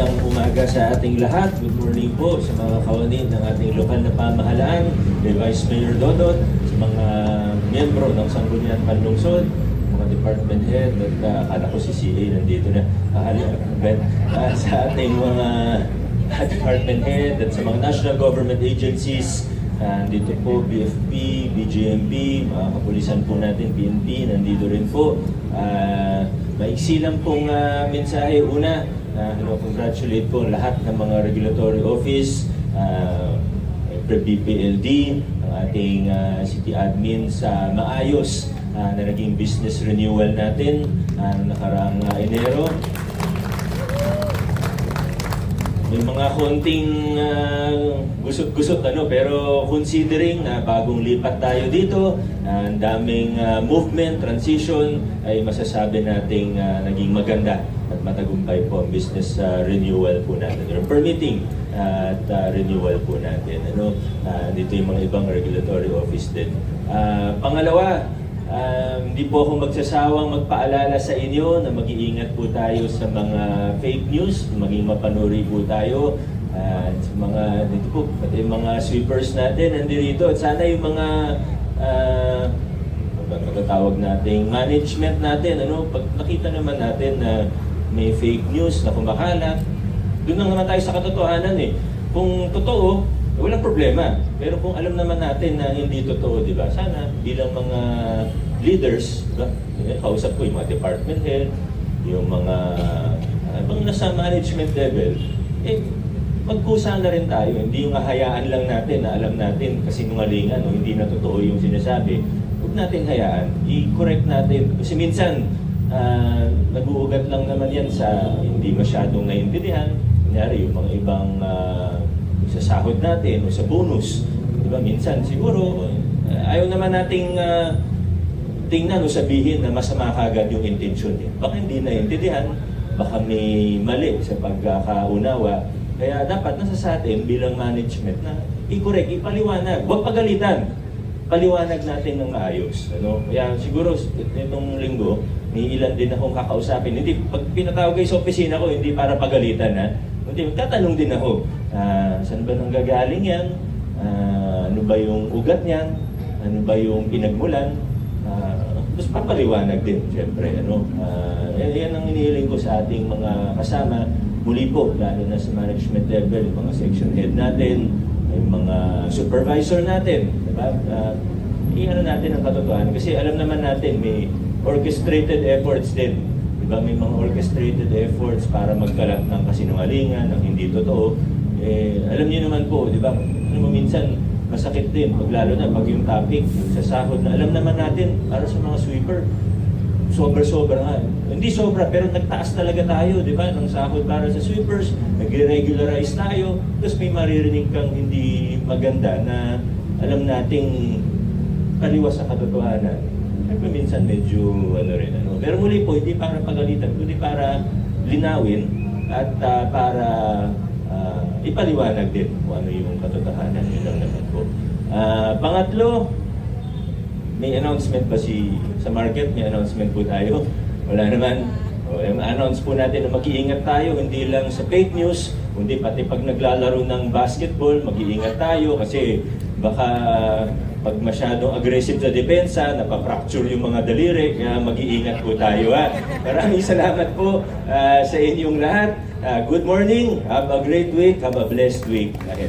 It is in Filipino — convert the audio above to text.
magandang umaga sa ating lahat. Good morning po sa mga kawanin ng ating lokal na pamahalaan, kay Vice Mayor Dodot, sa mga miyembro ng Sangguniang Panlungsod, mga department head, at akala ko si CA nandito na, sa ating mga department head at sa mga national government agencies. Dito po, BFP, BGMP, mga kapulisan po natin, PNP, nandito rin po. Maiksi lang pong mensahe. Una, congratulate po lahat ng mga regulatory office, BPLD, ang ating city admin sa maayos na naging business renewal natin nakaraang Enero. May mga konting gusot-gusot pero considering na bagong lipat tayo dito, ang daming movement, transition, ay masasabi nating naging maganda at matagumpay po ang business renewal po natin, or permitting at renewal po natin. Dito yung mga ibang regulatory office din. Pangalawa, hindi po ako magsasawang magpaalala sa inyo na mag-iingat po tayo sa mga fake news, maging mapanuri po tayo sa mga dito po, pati yung mga sweepers natin nandito, at sana yung mga matatawag nating management natin, pag nakita naman natin na may fake news na kumakalat, doon lang naman tayo sa katotohanan Kung totoo, walang problema. Pero kung alam naman natin na hindi totoo, di ba? Sana bilang mga leaders, di ba? Kausap ko yung mga department head, yung mga bang nasa management level, magkusa na rin tayo. Hindi yung hayaan lang natin na alam natin kasi nungalingan o hindi na totoo yung sinasabi. Huwag natin hayaan. I-correct natin. Kasi minsan, nag-uugat lang naman yan sa hindi masyadong naiintindihan. Kunyari, yung mga ibang sa sahod natin o sa bonus. Diba? Minsan siguro, ayaw naman nating tingnan o sabihin na masama kagad yung intention niya. Baka hindi naintindihan, baka may mali sa pagkakaunawa. Kaya dapat nasa sa atin bilang management na i-correct, ipaliwanag. Huwag pagalitan. Paliwanag natin ng maayos. Kaya siguro itong linggo, may ilan din akong kakausapin. Hindi, pag pinatawag kayo sa opisina ko, hindi para pagalitan Hindi, magtatanong din ako, saan ba nanggagaling yan? Ano ba yung ugat niyan? Ano ba yung pinagmulan? Tapos papaliwanag din, siyempre. Yan ang inihiling ko sa ating mga kasama. Muli po, lalo na sa management level, yung mga section head natin, yung mga supervisor natin. Diba? Iyan natin ang katotohanan. Kasi alam naman natin, may orchestrated efforts din. Diba? May mga orchestrated efforts para magkalat ng kasinungalingan, ng hindi totoo. Alam niyo naman po, di ba? Minsan masakit din, lalo na pag yung topic, yung sa sahod na alam naman natin para sa mga sweeper, sobra-sobra nga. Hindi sobra, pero nagtaas talaga tayo, di ba? Ng sahod para sa sweepers, nag-regularize tayo, tapos may maririnig kang hindi maganda na alam nating kaliwas sa katotohanan. Minsan medyo Pero muli po, hindi para pagalitan, kundi para linawin at para ipaliwanag din kung ano yung katotohanan. Yun lang naman po. Pangatlo, may announcement ba sa market? May announcement po tayo? Wala naman. Announce po natin na mag-iingat tayo, hindi lang sa fake news, kundi pati pag naglalaro ng basketball, mag-iingat tayo kasi baka pag masyadong aggressive sa depensa, napapracture yung mga daliri, kaya mag-iingat po tayo. Maraming salamat po sa inyong lahat. Good morning, have a great week, have a blessed week ahead.